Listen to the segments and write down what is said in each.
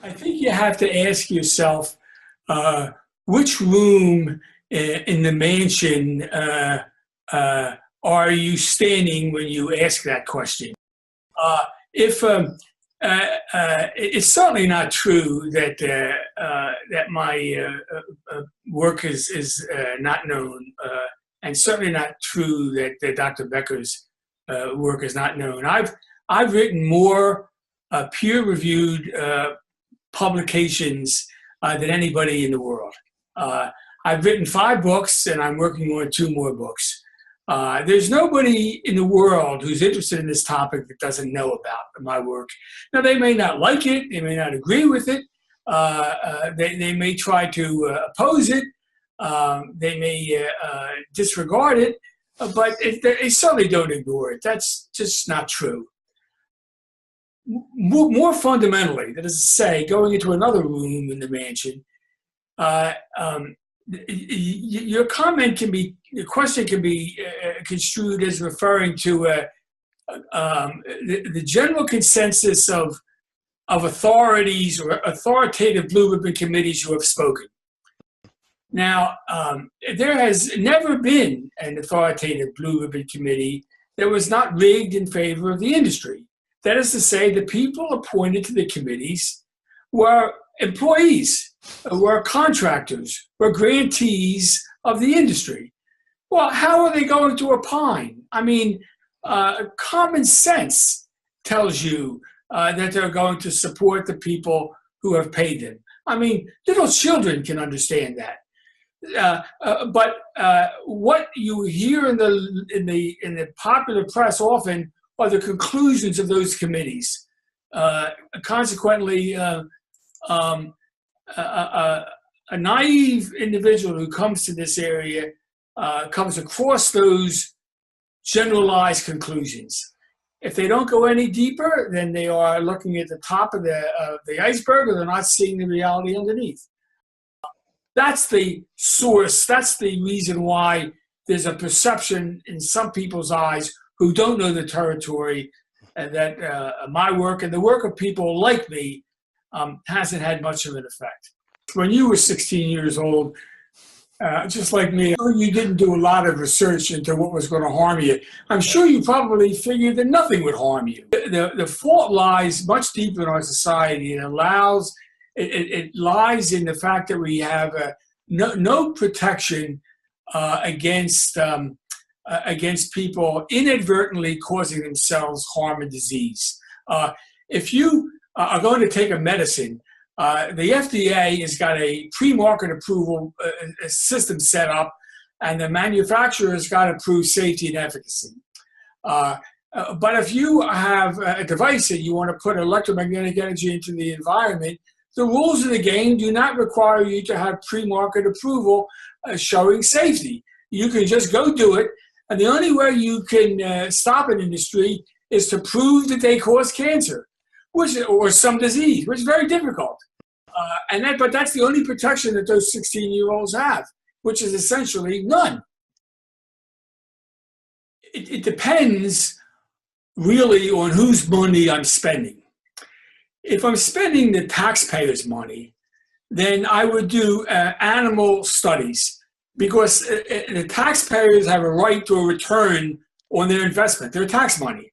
I think you have to ask yourself which room in the mansion are you standing when you ask that question. If It's certainly not true that that my work is not known, and certainly not true that Dr. Becker's work is not known. I've written more peer-reviewed publications than anybody in the world. I've written 5 books, and I'm working on 2 more books. There's nobody in the world who's interested in this topic that doesn't know about my work. Now, they may not like it, they may not agree with it, they may try to oppose it, they may disregard it, but they certainly don't ignore it. That's just not true. More fundamentally, that is to say, going into another room in the mansion, your comment can be, your question can be construed as referring to the general consensus of authorities or authoritative blue ribbon committees who have spoken. Now, there has never been an authoritative blue ribbon committee that was not rigged in favor of the industry. That is to say, the people appointed to the committees were employees, were contractors, were grantees of the industry. Well, how are they going to opine? I mean, common sense tells you that they're going to support the people who have paid them. I mean, little children can understand that. But what you hear in the popular press often are the conclusions of those committees. Consequently, a naive individual who comes to this area comes across those generalized conclusions. If they don't go any deeper, then they are looking at the top of the iceberg, or they're not seeing the reality underneath. That's the source. That's the reason why there's a perception in some people's eyes who don't know the territory, and that my work and the work of people like me hasn't had much of an effect. When you were 16 years old, just like me, you didn't do a lot of research into what was going to harm you. I'm sure you probably figured that nothing would harm you. The fault lies much deeper in our society. It lies in the fact that we have no protection against people inadvertently causing themselves harm and disease. If you are going to take a medicine, the FDA has got a pre-market approval system set up, and the manufacturer has got to prove safety and efficacy. But if you have a device that you want to put electromagnetic energy into the environment, the rules of the game do not require you to have pre-market approval showing safety. You can just go do it, and the only way you can stop an industry is to prove that they cause cancer, or some disease, which is very difficult. But that's the only protection that those 16-year-olds have, which is essentially none. It depends really on whose money I'm spending. If I'm spending the taxpayers' money, then I would do animal studies, because the taxpayers have a right to a return on their investment, their tax money.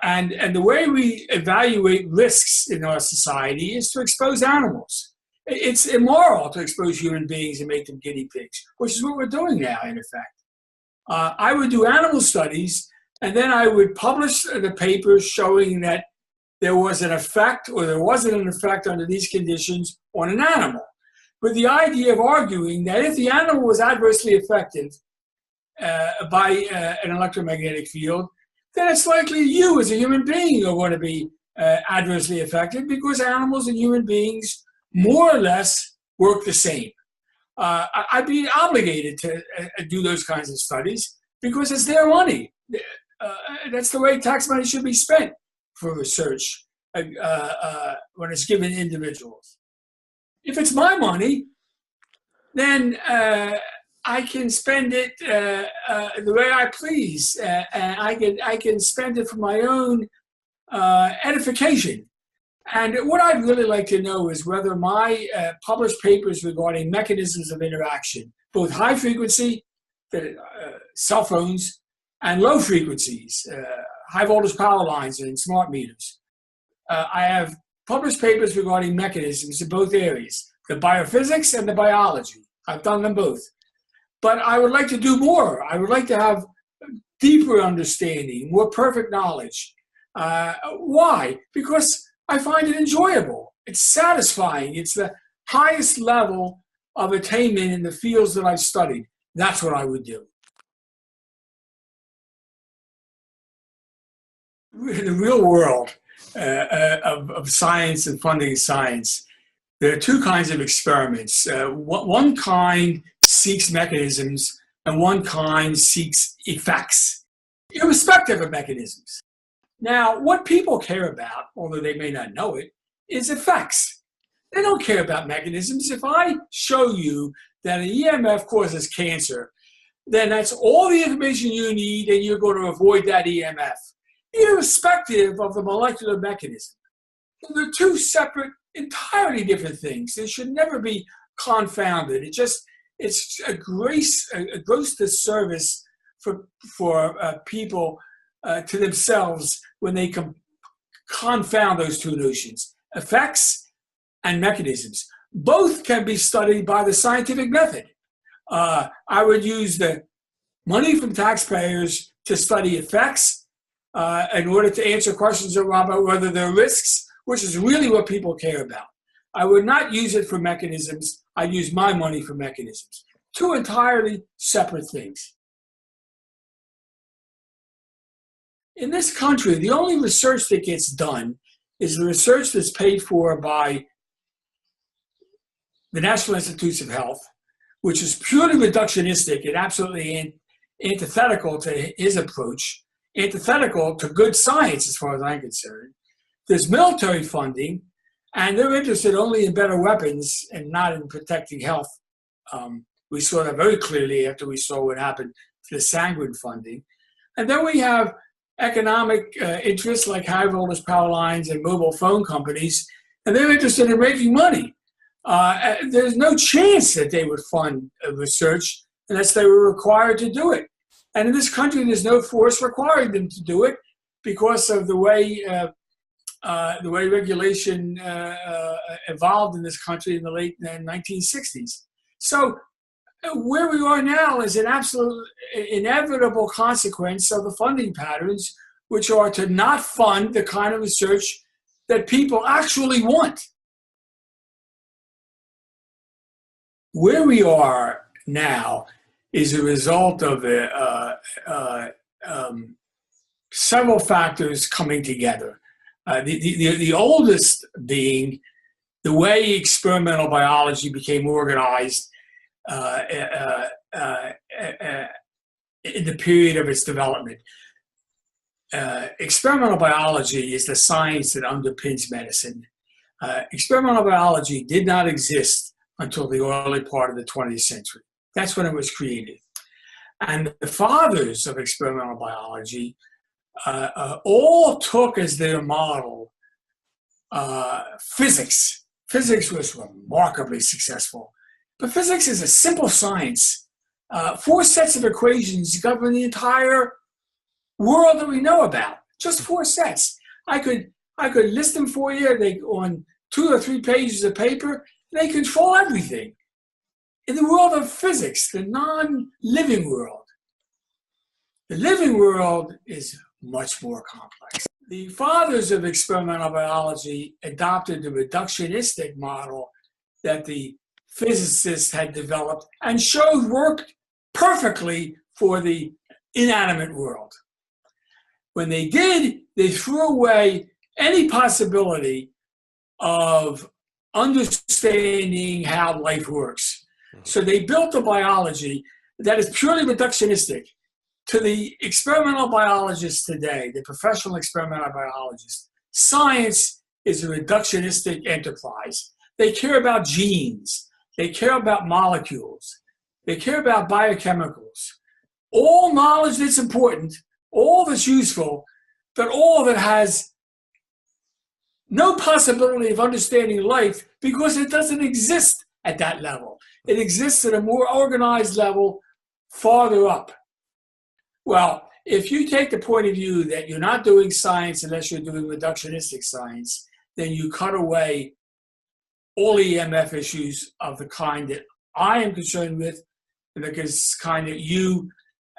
And the way we evaluate risks in our society is to expose animals. It's immoral to expose human beings and make them guinea pigs, which is what we're doing now, in effect. I would do animal studies, and then I would publish the papers showing that there was an effect or there wasn't an effect under these conditions on an animal, with the idea of arguing that if the animal was adversely affected by an electromagnetic field, then it's likely you as a human being are going to be adversely affected, because animals and human beings more or less work the same. I'd be obligated to do those kinds of studies because it's their money. That's the way tax money should be spent for research when it's given to individuals. If it's my money, then I can spend it the way I please, and I can spend it for my own edification. And what I'd really like to know is whether my published papers regarding mechanisms of interaction, both high frequency, cell phones, and low frequencies, high voltage power lines and smart meters. I have published papers regarding mechanisms in both areas, the biophysics and the biology. I've done them both. But I would like to do more. I would like to have deeper understanding, more perfect knowledge. Why? Because I find it enjoyable. It's satisfying. It's the highest level of attainment in the fields that I've studied. That's what I would do. In the real world of science and funding science, there are two kinds of experiments. One kind seeks mechanisms, and one kind seeks effects, irrespective of mechanisms. Now, what people care about, although they may not know it, is effects. They don't care about mechanisms. If I show you that an EMF causes cancer, then that's all the information you need, and you're going to avoid that EMF, irrespective of the molecular mechanism. And they're two separate, entirely different things. They should never be confounded. It's a gross disservice for people to themselves when they confound those two notions, effects and mechanisms. Both can be studied by the scientific method. I would use the money from taxpayers to study effects in order to answer questions about whether there are risks, which is really what people care about. I would not use it for mechanisms. I'd use my money for mechanisms. Two entirely separate things. In this country, the only research that gets done is the research that's paid for by the National Institutes of Health, which is purely reductionistic and absolutely antithetical to his approach, antithetical to good science as far as I'm concerned. There's military funding, and they're interested only in better weapons and not in protecting health. We saw that very clearly after we saw what happened to the sanguine funding. And then we have economic interests like high voltage power lines and mobile phone companies, and they're interested in making money. There's no chance that they would fund research unless they were required to do it. And in this country, there's no force requiring them to do it because of the way regulation evolved in this country in the late 1960s. So where we are now is an absolute inevitable consequence of the funding patterns, which are to not fund the kind of research that people actually want. Where we are now is a result of several factors coming together. The oldest being the way experimental biology became organized in the period of its development. Experimental biology is the science that underpins medicine. Experimental biology did not exist until the early part of the 20th century. That's when it was created. And the fathers of experimental biology all took as their model physics. Physics was remarkably successful. But physics is a simple science. 4 sets of equations govern the entire world that we know about. Just 4 sets. I could list them for you. On 2 or 3 pages of paper. They control everything. In the world of physics, the non-living world, the living world is much more complex. The fathers of experimental biology adopted the reductionistic model that the physicists had developed and showed worked perfectly for the inanimate world. When they did, they threw away any possibility of understanding how life works. So they built a biology that is purely reductionistic. To the experimental biologists today, the professional experimental biologists, science is a reductionistic enterprise. They care about genes. They care about molecules. They care about biochemicals. All knowledge that's important, all that's useful, but all that has no possibility of understanding life because it doesn't exist at that level. It exists at a more organized level farther up. Well, if you take the point of view that you're not doing science unless you're doing reductionistic science, then you cut away all EMF issues of the kind that I am concerned with, and the kind that you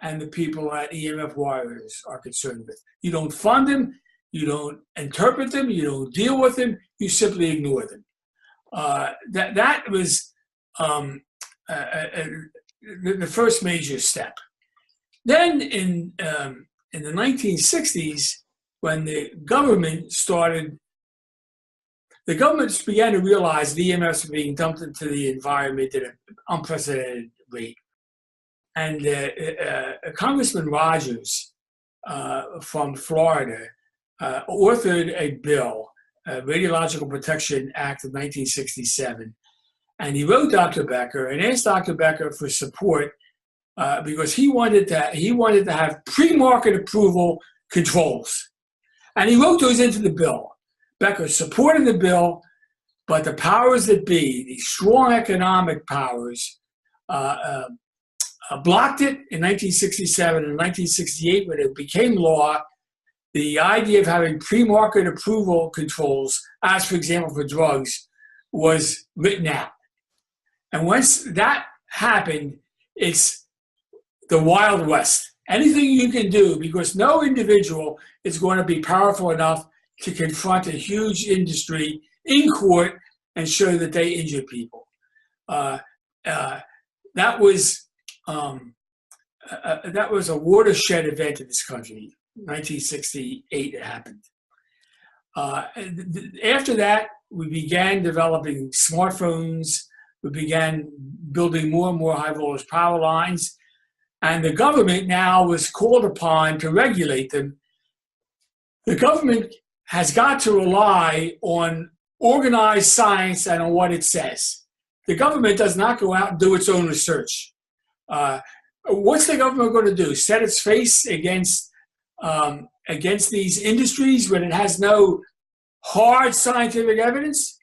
and the people at EMF Warriors are concerned with. You don't fund them, you don't interpret them, you don't deal with them, you simply ignore them. That was the first major step. Then in the 1960s, when the government began to realize the EMFs were being dumped into the environment at an unprecedented rate. And Congressman Rogers from Florida authored a bill, Radiological Protection Act of 1967. And he wrote Dr. Becker and asked Dr. Becker for support because he wanted to have pre-market approval controls. And he wrote those into the bill. Becker supported the bill, but the powers that be, the strong economic powers, blocked it in 1967 and 1968 when it became law. The idea of having pre-market approval controls, as for example for drugs, was written out. And once that happened, it's the Wild West. Anything you can do, because no individual is going to be powerful enough to confront a huge industry in court and show that they injured people. That was a watershed event in this country. 1968 it happened. After that, we began developing smartphones. We began building more and more high voltage power lines. And the government now was called upon to regulate them. The government has got to rely on organized science and on what it says. The government does not go out and do its own research. What's the government going to do? Set its face against these industries when it has no hard scientific evidence,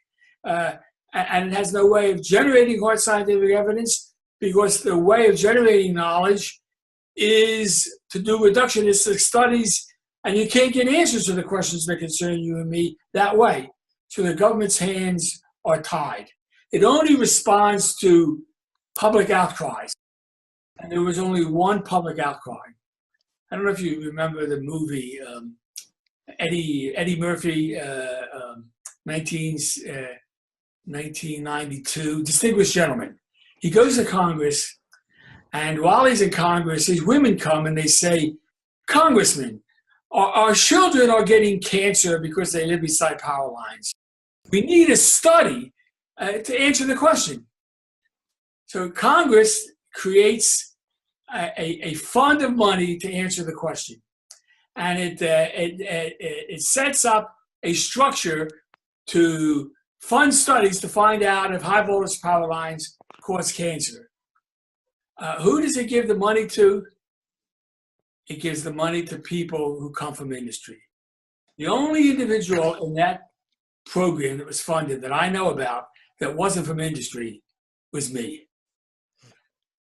and it has no way of generating hard scientific evidence, because the way of generating knowledge is to do reductionistic studies, and you can't get answers to the questions that concern you and me that way. So the government's hands are tied. It only responds to public outcries. And there was only one public outcry. I don't know if you remember the movie Eddie Murphy, 1992, Distinguished Gentleman. He goes to Congress, and while he's in Congress, these women come and they say, "Congressman, our children are getting cancer because they live beside power lines. We need a study to answer the question." So Congress creates a fund of money to answer the question. And it sets up a structure to fund studies to find out if high voltage power lines cause cancer. Who does it give the money to? It gives the money to people who come from industry. The only individual in that program that was funded that I know about that wasn't from industry was me.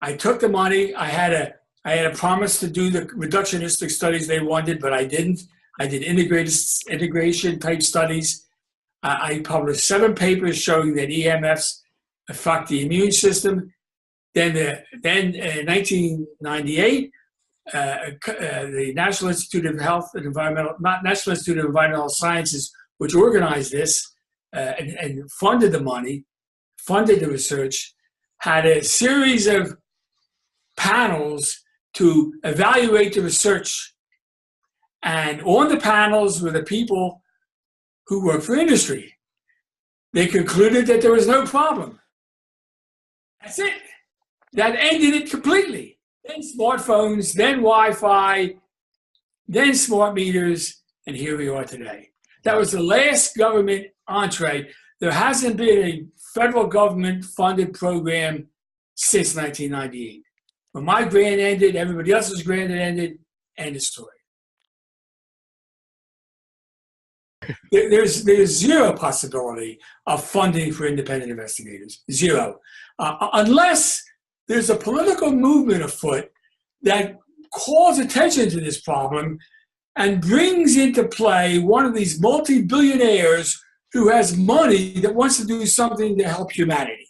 I took the money. I had a promise to do the reductionistic studies they wanted, but I didn't. I did integration type studies. I published 7 papers showing that EMFs affect the immune system. Then in 1998, the National Institute of Health and National Institute of Environmental Sciences, which organized this and funded the money, funded the research, had a series of panels to evaluate the research. And on the panels were the people who work for industry. They concluded that there was no problem. That's it. That ended it completely. Then smartphones, then Wi-Fi, then smart meters, and here we are today. That was the last government entree. There hasn't been a federal government funded program since 1998. When my grant ended, everybody else's grant ended, end of story. There's zero possibility of funding for independent investigators. Zero. Unless there's a political movement afoot that calls attention to this problem and brings into play one of these multi-billionaires who has money that wants to do something to help humanity.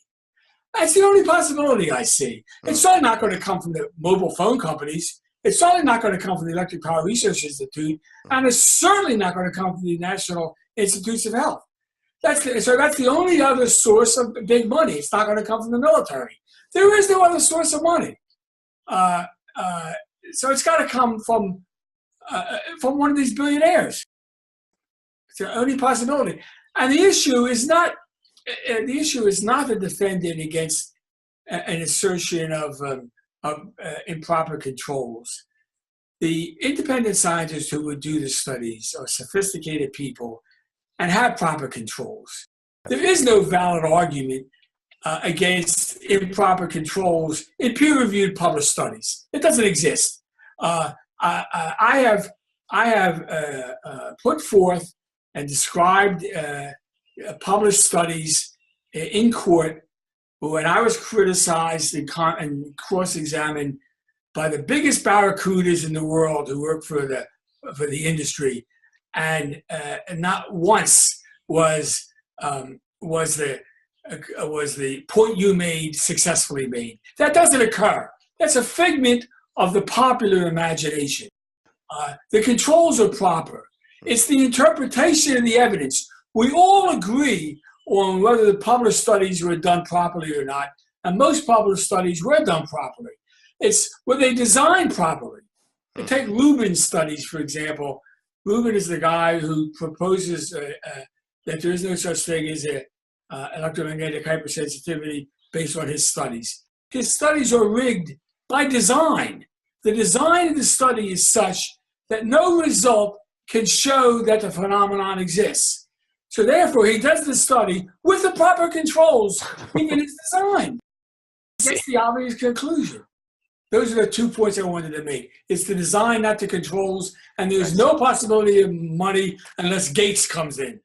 That's the only possibility I see. It's certainly not going to come from the mobile phone companies. It's certainly not going to come from the Electric Power Research Institute, and it's certainly not going to come from the National Institutes of Health. So that's the only other source of big money. It's not going to come from the military. There is no other source of money. So it's got to come from one of these billionaires. It's the only possibility. And the issue is not the defendant against an assertion of improper controls. The independent scientists who would do the studies are sophisticated people and have proper controls. There is no valid argument against improper controls in peer-reviewed published studies. It doesn't exist. I have put forth and described published studies in court when I was criticized and cross-examined by the biggest barracudas in the world who work for the industry, and not once was the point you made successfully made. That doesn't occur. That's a figment of the popular imagination. The controls are proper. It's the interpretation of the evidence. We all agree on whether the published studies were done properly or not, and most published studies were done properly. It's were they designed properly. Take Lubin's studies, for example. Lubin is the guy who proposes that there is no such thing as electromagnetic hypersensitivity based on his studies. His studies are rigged by design. The design of the study is such that no result can show that the phenomenon exists. So therefore, he does the study with the proper controls in its design. That's the obvious conclusion. Those are the 2 points I wanted to make. It's the design, not the controls, and there's no possibility of money unless Gates comes in.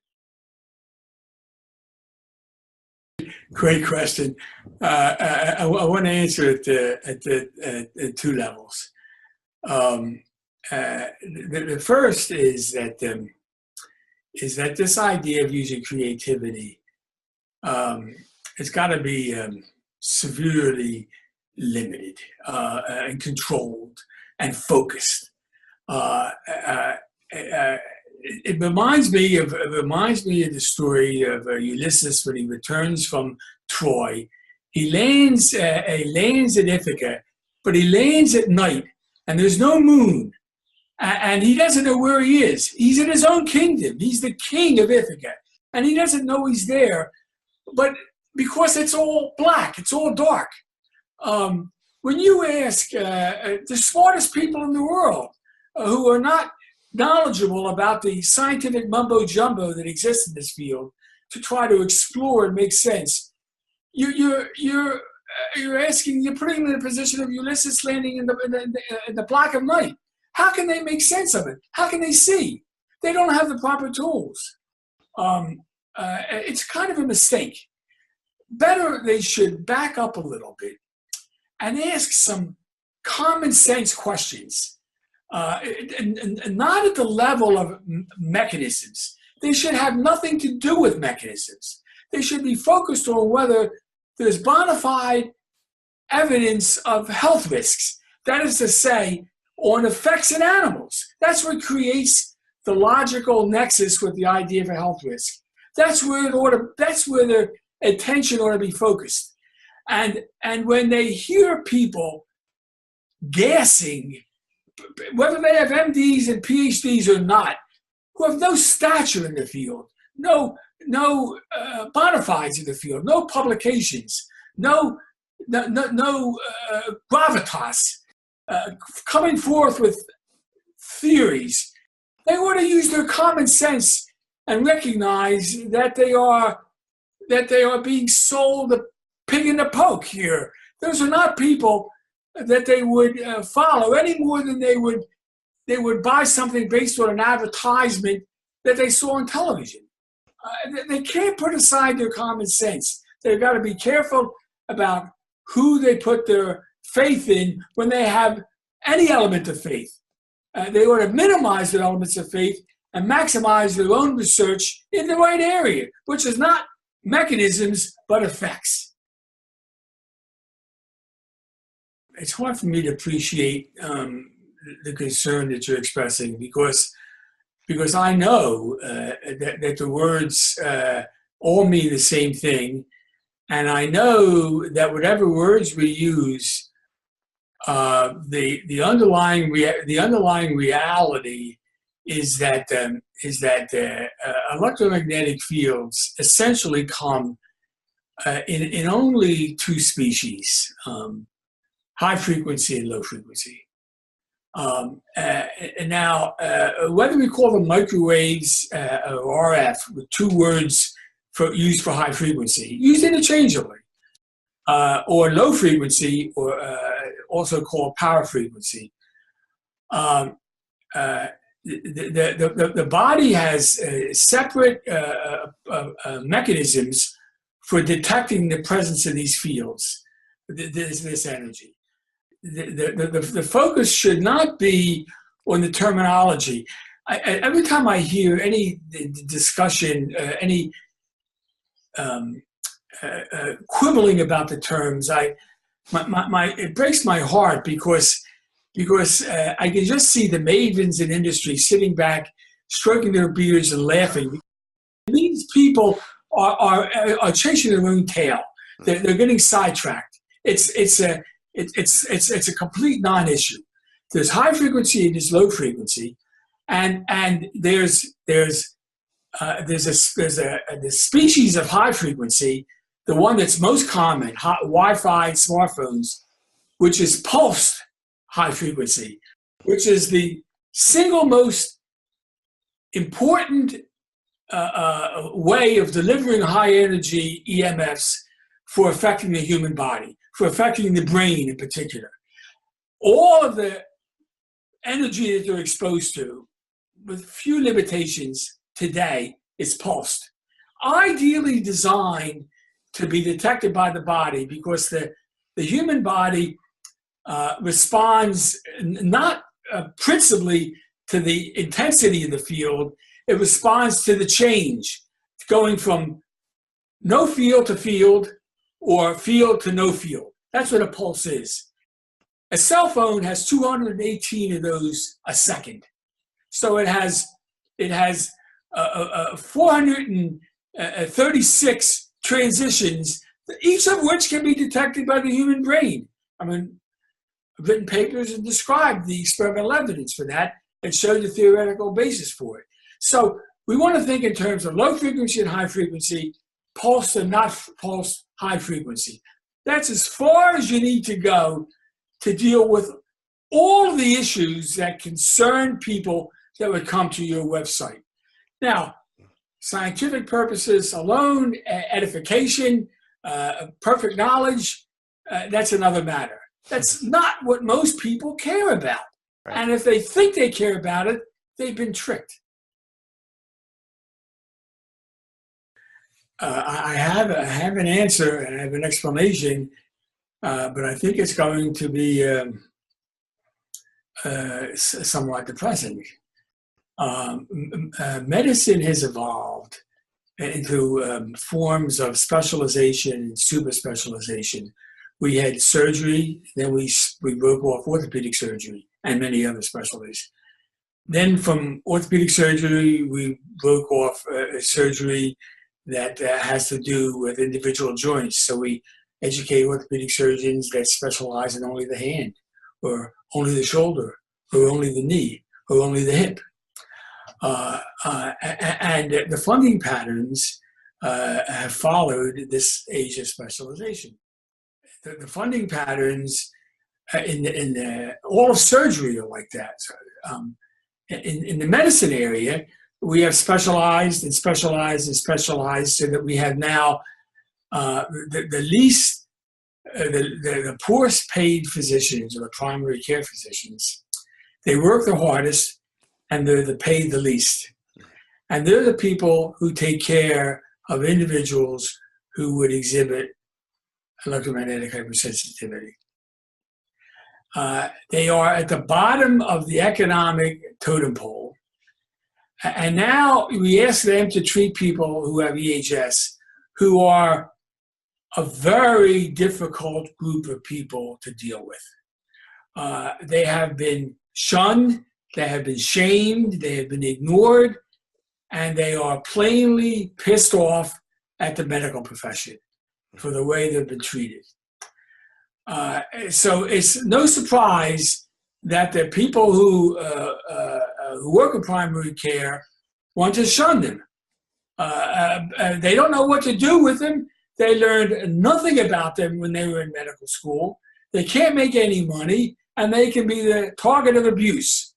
Great question. I want to answer it at two levels. The first is that this idea of using creativity has got to be severely limited and controlled and focused. It reminds me of the story of Ulysses when he returns from Troy. He lands at Ithaca, but he lands at night, and there's no moon, and he doesn't know where he is. He's in his own kingdom. He's the king of Ithaca, and he doesn't know he's there, but because it's all black, it's all dark. When you ask the smartest people in the world who are not knowledgeable about the scientific mumbo-jumbo that exists in this field to try to explore and make sense, you're putting them in the position of Ulysses landing in the black of night. How can they make sense of it? How can they see? They don't have the proper tools. It's kind of a mistake. Better they should back up a little bit and ask some common sense questions, and not at the level of mechanisms. They should have nothing to do with mechanisms. They should be focused on whether there's bona fide evidence of health risks. That is to say, on effects in animals. That's what creates the logical nexus with the idea of a health risk. That's where their attention ought to be focused. And when they hear people gassing, whether they have MDs and PhDs or not, who have no stature in the field, no bona fides in the field, no publications, no gravitas, coming forth with theories, they ought to use their common sense and recognize that they are being sold a pig in the poke here. Those are not people that they would follow any more than they would buy something based on an advertisement that they saw on television. They can't put aside their common sense. They've got to be careful about who they put their faith in when they have any element of faith. They ought to minimize the elements of faith and maximize their own research in the right area, which is not mechanisms, but effects. It's hard for me to appreciate the concern that you're expressing because I know that the words all mean the same thing, and I know that whatever words we use, the underlying reality is that electromagnetic fields essentially come in only two species, high frequency and low frequency. And now, whether we call them microwaves or RF, with two words used for high frequency, used interchangeably, or low frequency, or also called power frequency. The body has separate mechanisms for detecting the presence of these fields, this energy. The focus should not be on the terminology. Every time I hear any discussion, any quibbling about the terms, it breaks my heart because I can just see the mavens in industry sitting back, stroking their beards and laughing. These people are chasing their own tail. They're getting sidetracked. It's a complete non-issue. There's high frequency and there's low frequency, and there's a species of high frequency, the one that's most common, Wi-Fi, smartphones, which is pulsed high frequency, which is the single most important way of delivering high energy EMFs for affecting the human body, for affecting the brain in particular. All of the energy that they're exposed to, with few limitations today, is pulsed. Ideally designed to be detected by the body because the human body responds not principally to the intensity of the field, it responds to the change, going from no field to field or field to no field. That's what a pulse is. A cell phone has 218 of those a second. So it has 436 transitions, each of which can be detected by the human brain. I mean, I've written papers and described the experimental evidence for that and showed the theoretical basis for it. So we want to think in terms of low frequency and high frequency, pulsed and not pulsed high frequency. That's as far as you need to go to deal with all of the issues that concern people that would come to your website. Now, scientific purposes alone, edification, perfect knowledge, that's another matter. That's not what most people care about. Right. And if they think they care about it, they've been tricked. I have an answer and I have an explanation, but I think it's going to be somewhat depressing. Medicine has evolved into forms of specialization and super specialization. We had surgery, then we broke off orthopedic surgery and many other specialties. Then from orthopedic surgery, we broke off surgery that has to do with individual joints. So we educate orthopedic surgeons that specialize in only the hand, or only the shoulder, or only the knee, or only the hip. And the funding patterns have followed this age of specialization. The funding patterns in all of surgery are like that. So, in the medicine area, we have specialized and specialized and specialized so that we have now the poorest paid physicians, or the primary care physicians. They work the hardest and they're paid the least. And they're the people who take care of individuals who would exhibit electromagnetic hypersensitivity. They are at the bottom of the economic totem pole. And now we ask them to treat people who have EHS, who are a very difficult group of people to deal with. They have been shunned, they have been shamed, they have been ignored, and they are plainly pissed off at the medical profession for the way they've been treated. So it's no surprise that the people who work in primary care want to shun them. They don't know what to do with them. They learned nothing about them when they were in medical school. They can't make any money, and they can be the target of abuse.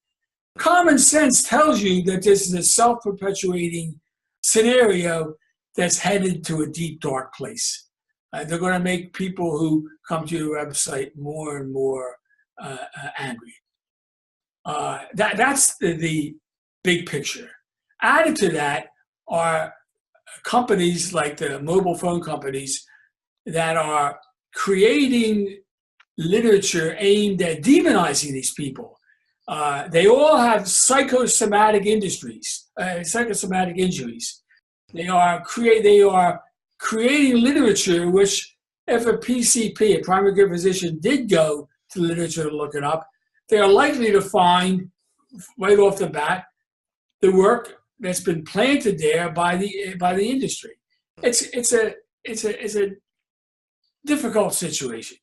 Common sense tells you that this is a self-perpetuating scenario that's headed to a deep, dark place. They're going to make people who come to your website more and more angry. That's the big picture. Added to that are companies like the mobile phone companies that are creating literature aimed at demonizing these people. They all have psychosomatic injuries. They are creating literature which, if a PCP, a primary care physician, did go to the literature to look it up, they are likely to find, right off the bat, the work that's been planted there by the industry. It's a difficult situation.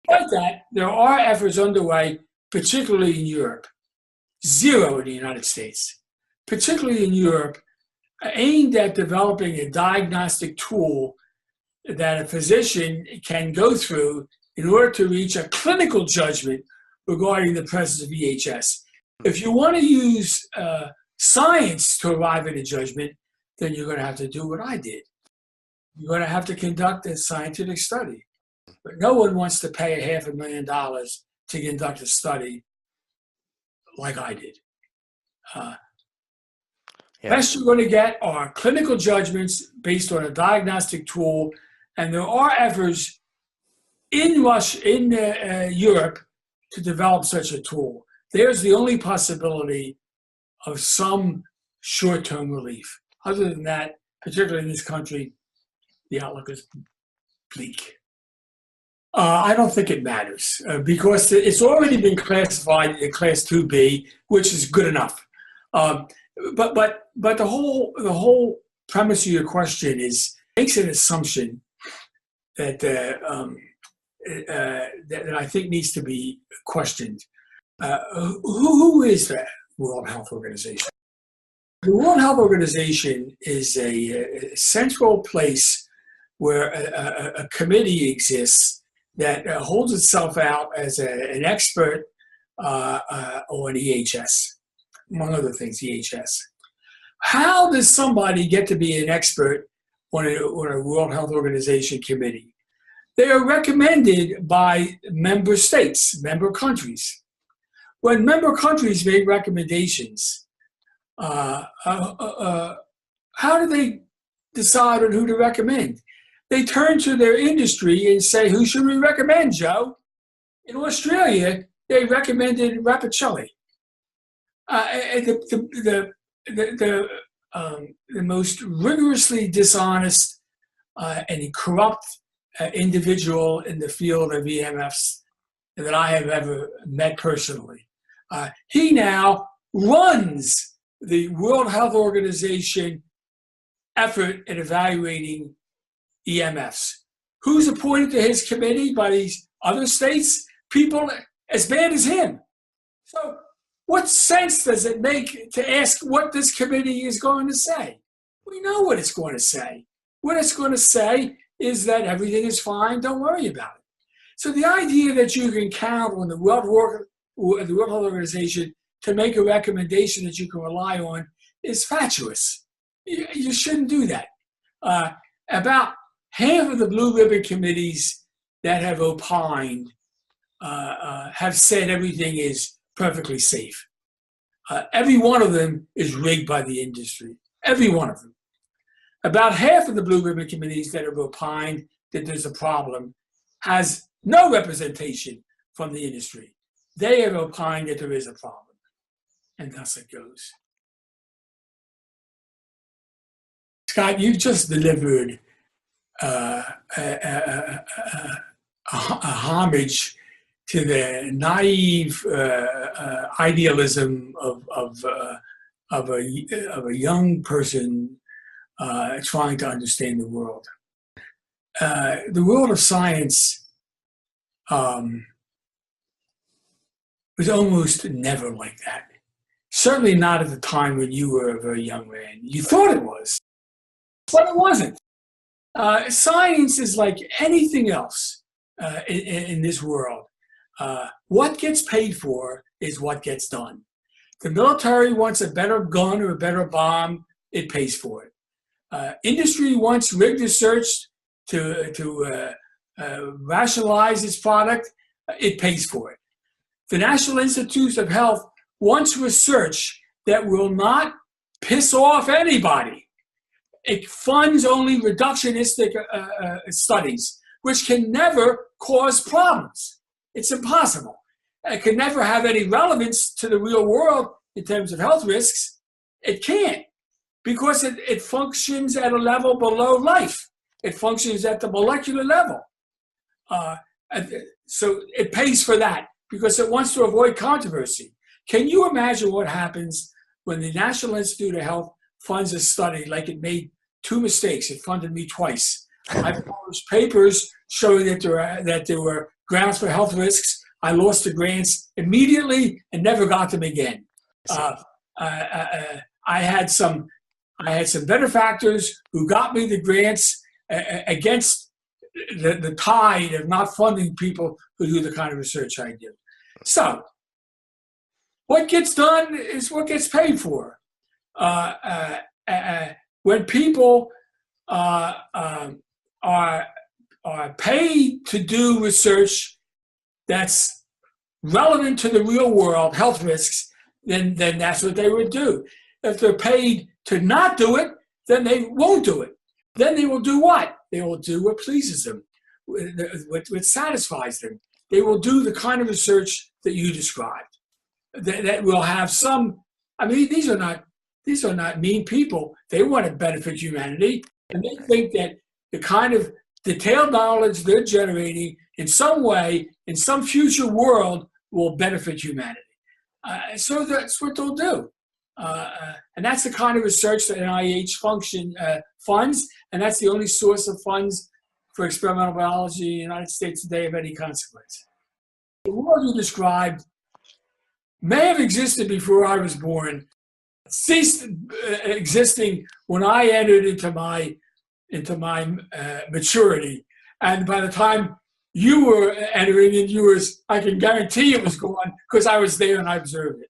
Like that, there are efforts underway, particularly in Europe, zero in the United States, particularly in Europe, aimed at developing a diagnostic tool that a physician can go through in order to reach a clinical judgment regarding the presence of EHS. If you want to use science to arrive at a judgment, then you're going to have to do what I did. You're going to have to conduct a scientific study. But no one wants to pay $500,000 to conduct a study like I did. Best you're going to get are clinical judgments based on a diagnostic tool, and there are efforts in Europe to develop such a tool. There's the only possibility of some short-term relief. Other than that, particularly in this country, the outlook is bleak. I don't think it matters because it's already been classified in Class 2B, which is good enough. But the whole premise of your question makes an assumption that that I think needs to be questioned. Who is the World Health Organization? The World Health Organization is a central place where a committee exists that holds itself out as an expert on EHS, among other things, EHS. How does somebody get to be an expert on a World Health Organization committee? They are recommended by member states, member countries. When member countries make recommendations, how do they decide on who to recommend? They turn to their industry and say, who should we recommend, Joe? In Australia, they recommended Rapacelli. The most rigorously dishonest and corrupt individual in the field of EMFs that I have ever met personally. He now runs the World Health Organization effort in evaluating EMFs. Who's appointed to his committee by these other states? People as bad as him. So what sense does it make to ask what this committee is going to say? We know what it's going to say. What it's going to say is that everything is fine, don't worry about it. So the idea that you can count on the World Health Organization to make a recommendation that you can rely on is fatuous. You shouldn't do that. About half of the blue ribbon committees that have opined have said everything is perfectly safe. every one of them is rigged by the industry. Every one of them. About half of the Blue Ribbon committees that have opined that there's a problem has no representation from the industry. They have opined that there is a problem. And thus it goes. Scott, you've just delivered a homage to the naive idealism of a young person trying to understand the world. The world of science was almost never like that. Certainly not at the time when you were a very young man. You thought it was, but it wasn't. Science is like anything else in this world. What gets paid for is what gets done. The military wants a better gun or a better bomb, it pays for it. Industry wants rigged research to rationalize its product, it pays for it. The National Institutes of Health wants research that will not piss off anybody. It funds only reductionistic studies, which can never cause problems. It's impossible. It can never have any relevance to the real world in terms of health risks. It can't, because it functions at a level below life. It functions at the molecular level. So it pays for that because it wants to avoid controversy. Can you imagine what happens when the National Institute of Health funds a study like it made 2 mistakes? It funded me twice. I published papers showing that there were grounds for health risks. I lost the grants immediately and never got them again. I had some benefactors who got me the grants against the tide of not funding people who do the kind of research I do. So what gets done is what gets paid for. When people are paid to do research that's relevant to the real world, health risks, then that's what they would do. If they're paid to not do it, then they won't do it. Then they will do what? They will do what pleases them, what satisfies them. They will do the kind of research that you described. That will have some. I mean, these are not mean people. They want to benefit humanity, and they think that the kind of detailed knowledge they're generating in some way, in some future world, will benefit humanity. So that's what they'll do. And that's the kind of research that NIH funds, and that's the only source of funds for experimental biology in the United States today of any consequence. The world you described may have existed before I was born, ceased existing when I entered into my maturity, and by the time you were entering in yours, I can guarantee it was gone because I was there and I observed it.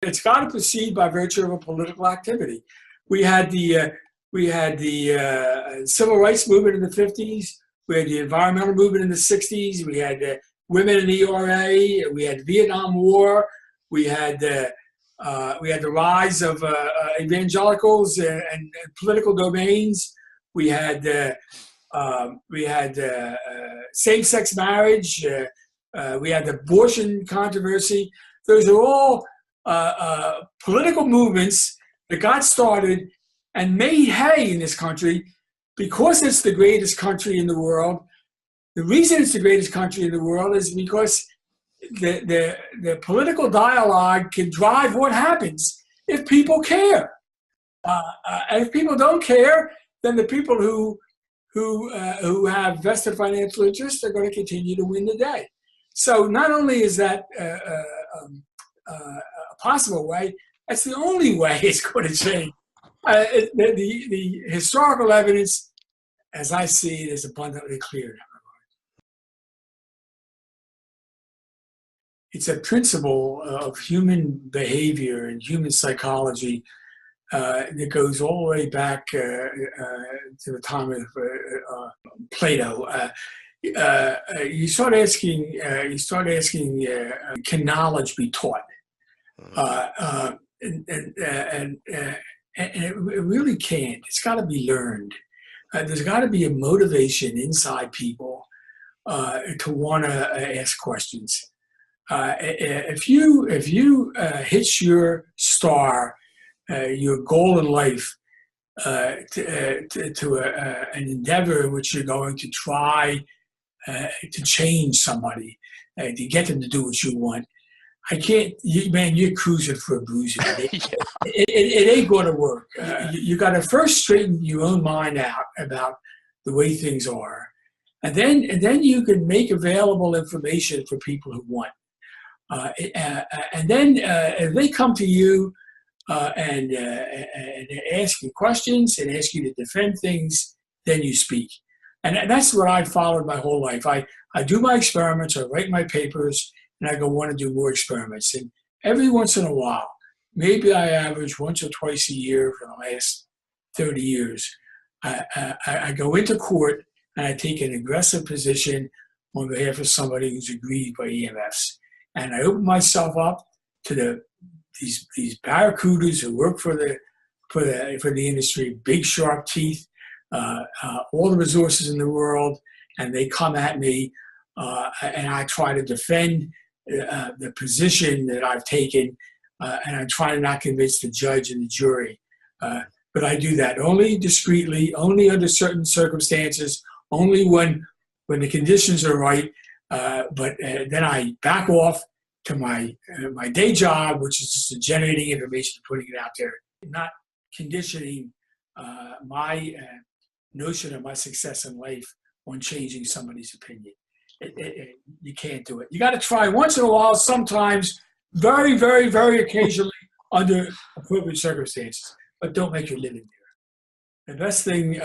It's got to proceed by virtue of a political activity. We had the civil rights movement in the 50s. We had the environmental movement in the 60s. We had women in the ERA. We had the Vietnam War. We had the rise of evangelicals and political domains. We had same-sex marriage. We had the abortion controversy. Those are all political movements that got started and made hay in this country because it's the greatest country in the world. The reason it's the greatest country in the world is because the political dialogue can drive what happens if people care. And if people don't care, then the people who have vested financial interests are going to continue to win the day. So not only is that a possible way, that's the only way it's going to change. The historical evidence, as I see it, is abundantly clear in that regard. It's a principle of human behavior and human psychology that goes all the way back to the time of Plato. you start asking, can knowledge be taught? And it really can't. It's got to be learned. There's got to be a motivation inside people to want to ask questions. If you hit your star, your goal in life, to an endeavor in which you're going to try to change somebody, to get them to do what you want, man, you're cruising for a bruiser. It ain't going to work. You got to first straighten your own mind out about the way things are, and then you can make available information for people who want. And then if they come to you and ask you questions and ask you to defend things, then you speak. And that's what I followed my whole life. I do my experiments, I write my papers, and I go want to do more experiments. And every once in a while, maybe I average once or twice a year for the last 30 years, I go into court and I take an aggressive position on behalf of somebody who's aggrieved by EMFs. And I open myself up to these barracudas who work for the industry, big sharp teeth, all the resources in the world, and they come at me, and I try to defend the position that I've taken, and I try to not convince the judge and the jury. But I do that only discreetly, only under certain circumstances, only when the conditions are right. But then I back off to my day job, which is just generating information and putting it out there, not conditioning my notion of my success in life on changing somebody's opinion. You can't do it. You got to try once in a while, sometimes, very, very, very occasionally, under appropriate circumstances, but don't make your living there. The best thing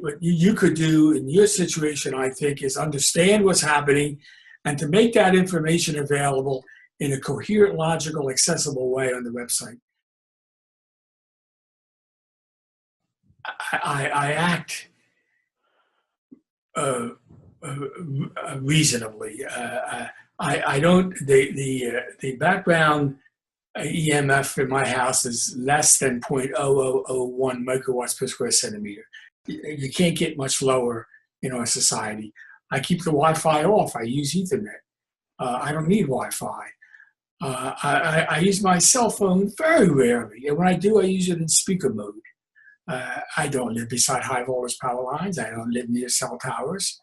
what you could do in your situation, I think, is understand what's happening and to make that information available in a coherent, logical, accessible way on the website. I act reasonably. I don't. The background EMF in my house is less than 0.0001 microwatts per square centimeter. You can't get much lower in our society. I keep the Wi-Fi off. I use Ethernet. I don't need Wi-Fi. I use my cell phone very rarely, and when I do, I use it in speaker mode. I don't live beside high voltage power lines. I don't live near cell towers.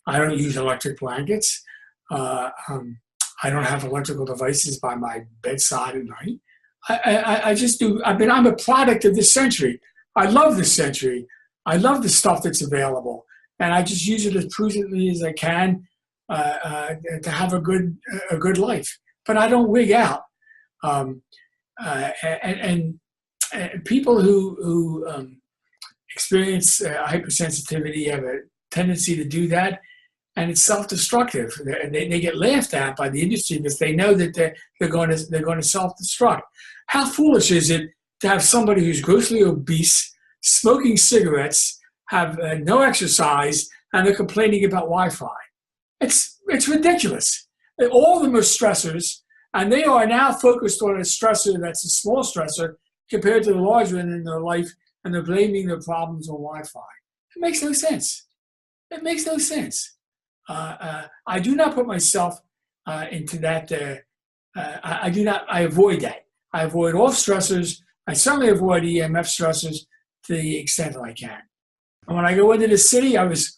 I don't use electric blankets. I don't have electrical devices by my bedside at night. I just do. I mean, I'm a product of this century. I love this century. I love the stuff that's available, and I just use it as prudently as I can to have a good life. But I don't wig out. And people who experience hypersensitivity have a tendency to do that, and it's self-destructive. They get laughed at by the industry because they know that they're going to self-destruct. How foolish is it to have somebody who's grossly obese, smoking cigarettes, have no exercise, and they're complaining about Wi-Fi? It's ridiculous. All of them are stressors, and they are now focused on a stressor that's a small stressor compared to the large one in their life, and they're blaming their problems on Wi-Fi. It makes no sense. It makes no sense. I do not put myself into that. I avoid that. I avoid all stressors. I certainly avoid EMF stressors to the extent that I can. And when I go into the city, I was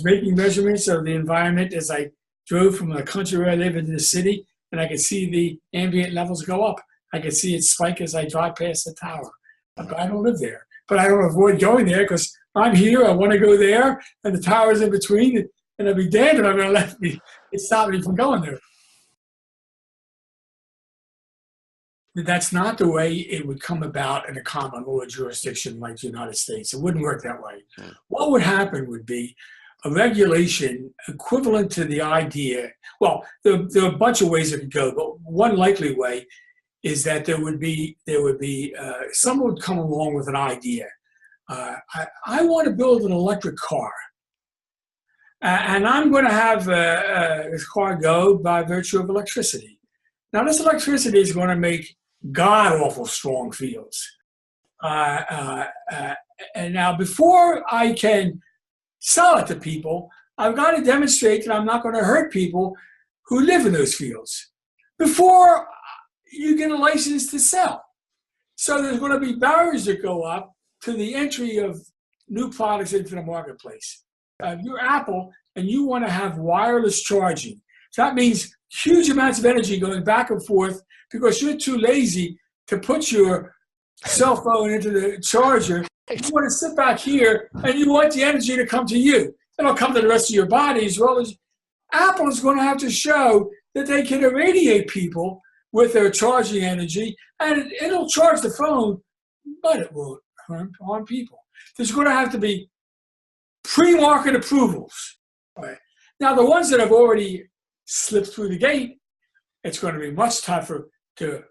making measurements of the environment as I drove from the country where I live into the city, and I could see the ambient levels go up. I could see it spike as I drive past the tower. But I don't live there. But I don't avoid going there because I'm here, I want to go there, and the tower's in between, and I'll be damned if I'm going to let it stop me from going there. That's not the way it would come about in a common law jurisdiction like the United States. It wouldn't work that way. What would happen would be a regulation equivalent to the idea. Well, there are a bunch of ways it could go, but one likely way is that there would be someone would come along with an idea. I want to build an electric car. And I'm going to have this car go by virtue of electricity. Now, this electricity is going to make god-awful strong fields. And now, before I can sell it to people, I've got to demonstrate that I'm not going to hurt people who live in those fields before you get a license to sell. So there's going to be barriers that go up to the entry of new products into the marketplace. You're Apple, and you want to have wireless charging. So that means huge amounts of energy going back and forth because you're too lazy to put your cell phone into the charger. You want to sit back here, and you want the energy to come to you. It'll come to the rest of your body as well as Apple is going to have to show that they can irradiate people with their charging energy, and it'll charge the phone, but it won't harm people. There's going to have to be pre-market approvals. Right. Now, the ones that have already slipped through the gate, it's going to be much tougher to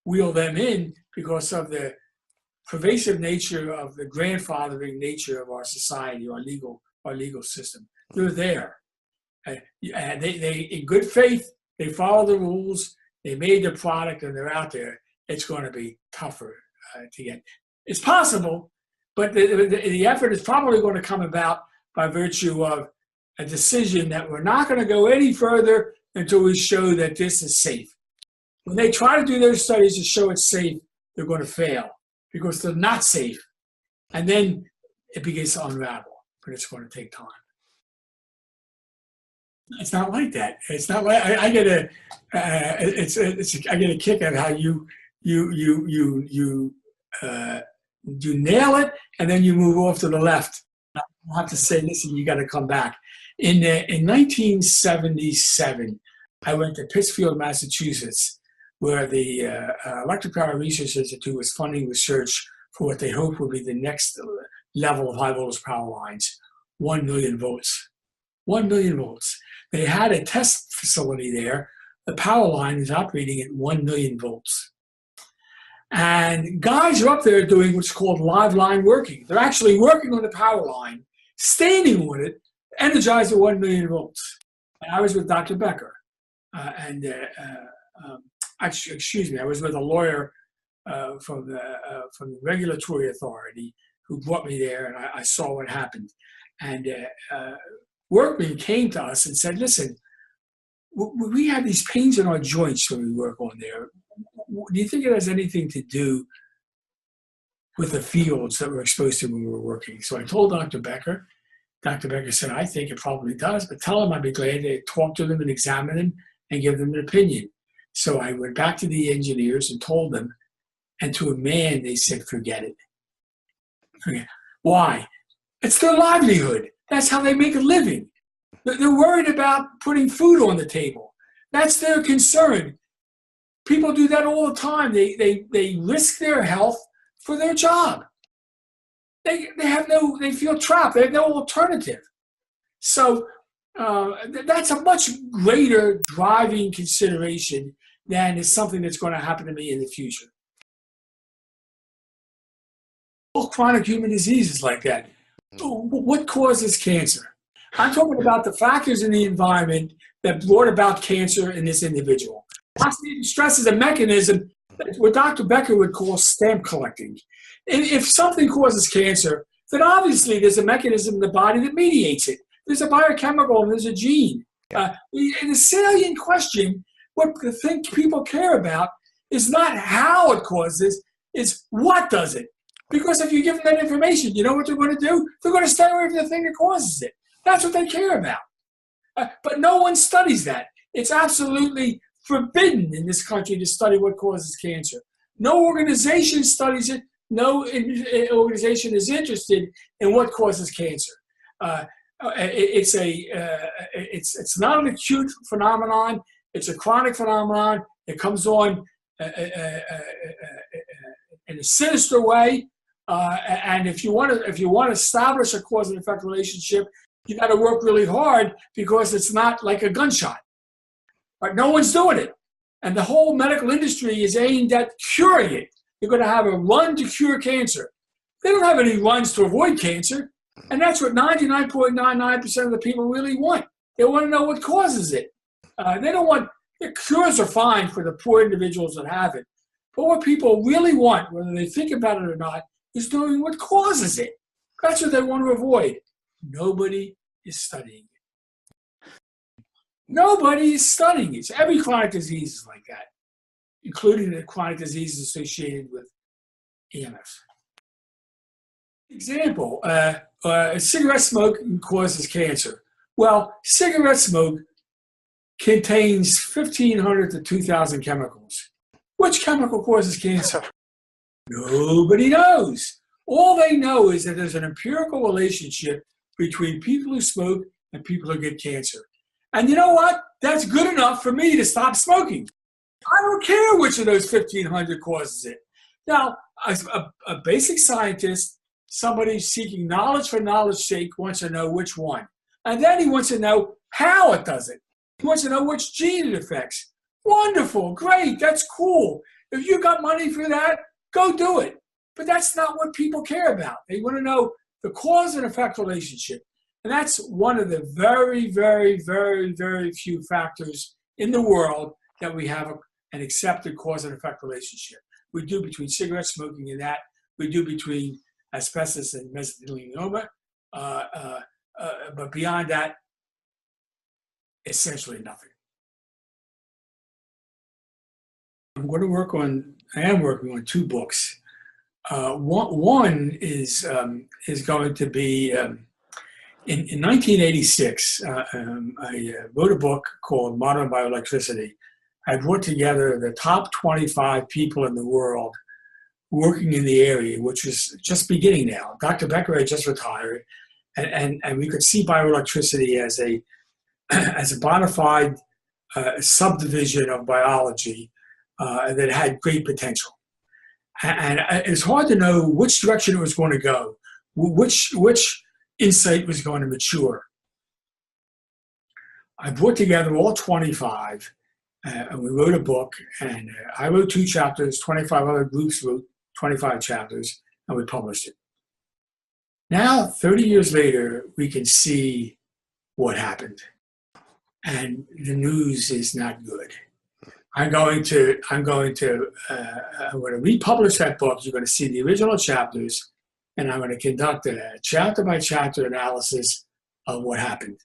wheel them in because of the pervasive nature of the grandfathering nature of our society, our legal system. They're there. And they in good faith, they follow the rules, they made the product, and they're out there. It's going to be tougher to get. It's possible, but the effort is probably going to come about by virtue of a decision that we're not going to go any further until we show that this is safe. When they try to do their studies to show it's safe, they're going to fail because they're not safe. And then it begins to unravel, but it's going to take time. It's not like that. It's not like I get a kick at how you nail it and then you move off to the left. I have to say, listen, you got to come back. In 1977, I went to Pittsfield, Massachusetts, where the Electric Power Research Institute was funding research for what they hoped would be the next level of high voltage power lines, 1 million volts. 1 million volts. They had a test facility there. The power line is operating at 1 million volts. And guys are up there doing what's called live line working. They're actually working on the power line, standing on it, energized at 1 million volts. And I was with Dr. Becker. Excuse me, I was with a lawyer from the regulatory authority who brought me there, and I saw what happened. And workmen came to us and said, listen, we have these pains in our joints when we work on there. Do you think it has anything to do with the fields that we're exposed to when we were working? So I told Dr. Becker. Dr. Becker said, I think it probably does, but tell him I'd be glad to talk to them and examine them and give them an opinion. So I went back to the engineers and told them, and to a man, they said, forget it. Why? It's their livelihood. That's how they make a living. They're worried about putting food on the table. That's their concern. People do that all the time. They risk their health for their job. They feel trapped. They have no alternative. So that's a much greater driving consideration than is something that's going to happen to me in the future. All chronic human diseases like that. What causes cancer? I'm talking about the factors in the environment that brought about cancer in this individual. Oxidative stress is a mechanism that what Dr. Becker would call stamp collecting. If something causes cancer, then obviously there's a mechanism in the body that mediates it. There's a biochemical and there's a gene. The salient question, what the thing people care about, is not how it causes, it's what does it. Because if you give them that information, you know what they're going to do? They're going to stay away from the thing that causes it. That's what they care about. But no one studies that. It's absolutely forbidden in this country to study what causes cancer. No organization studies it. No organization is interested in what causes cancer. It's not an acute phenomenon. It's a chronic phenomenon. It comes on in a sinister way. And if you want to establish a cause and effect relationship, you got to work really hard because it's not like a gunshot. But no one's doing it. And the whole medical industry is aimed at curing it. You're going to have a run to cure cancer. They don't have any runs to avoid cancer. And that's what 99.99% of the people really want. They want to know what causes it. They don't want, the cures are fine for the poor individuals that have it. But what people really want, whether they think about it or not, is knowing what causes it. That's what they want to avoid. Nobody is studying it. Nobody is studying it. So every chronic disease is like that, including the chronic diseases associated with EMF. Example, cigarette smoke causes cancer. Well, cigarette smoke contains 1,500 to 2,000 chemicals. Which chemical causes cancer? Nobody knows. All they know is that there's an empirical relationship between people who smoke and people who get cancer. And you know what? That's good enough for me to stop smoking. I don't care which of those 1,500 causes it. Now, a basic scientist, somebody seeking knowledge for knowledge's sake, wants to know which one. And then he wants to know how it does it. He wants to know which gene it affects. Wonderful, great, that's cool. If you got money for that, go do it. But that's not what people care about. They want to know the cause and effect relationship. And that's one of the very, very, very, very few factors in the world that we have an accepted cause and effect relationship. We do between cigarette smoking and that. We do between asbestos and mesothelioma. But beyond that, essentially nothing. I am working on two books. One is going to be, in 1986, I wrote a book called Modern Bioelectricity. I brought together the top 25 people in the world working in the area, which is just beginning now. Dr. Becker had just retired, and we could see bioelectricity as a bona fide subdivision of biology that had great potential. And it's hard to know which direction it was going to go, which insight was going to mature. I brought together all 25, and we wrote a book, and I wrote 2 chapters, 25 other groups wrote 25 chapters, and we published it. Now, 30 years later, we can see what happened. And the news is not good. I'm going to republish that book. You're going to see the original chapters, and I'm going to conduct a chapter by chapter analysis of what happened.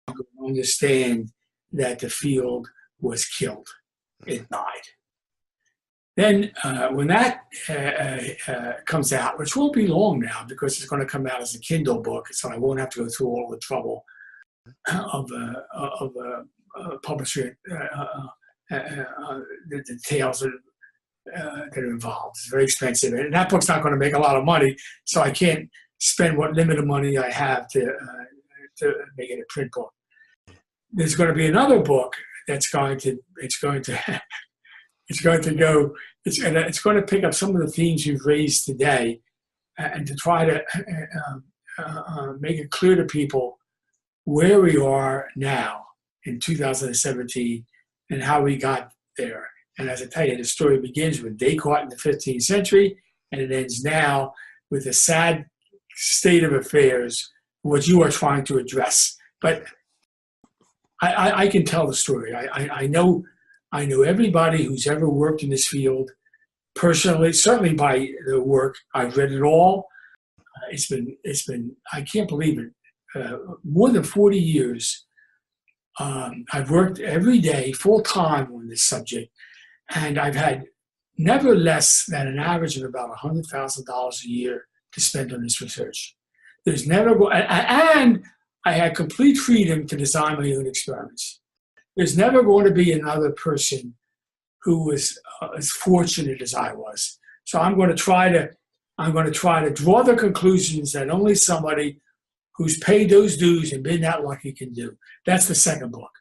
I'm going to understand that the field was killed. It died. Then when that comes out, which won't be long now because it's going to come out as a Kindle book, so I won't have to go through all the trouble of publishing the details that are involved. It's very expensive, and that book's not going to make a lot of money, so I can't spend what limited money I have to make it a print book. There's going to be another book that's going to pick up some of the themes you've raised today, and to try to make it clear to people where we are now in 2017 and how we got there. And as I tell you, the story begins with Descartes in the 15th century, and it ends now with the sad state of affairs, what you are trying to address. But I can tell the story. I know everybody who's ever worked in this field personally, certainly by the work. I've read it all. It's been I can't believe it, more than 40 years. I've worked every day full time on this subject, and I've had never less than an average of about $100,000 a year to spend on this research. There's never, and I had complete freedom to design my own experiments. There's never going to be another person who was as fortunate as I was. So I'm going to try to draw the conclusions that only somebody who's paid those dues and been that lucky can do. That's the second book.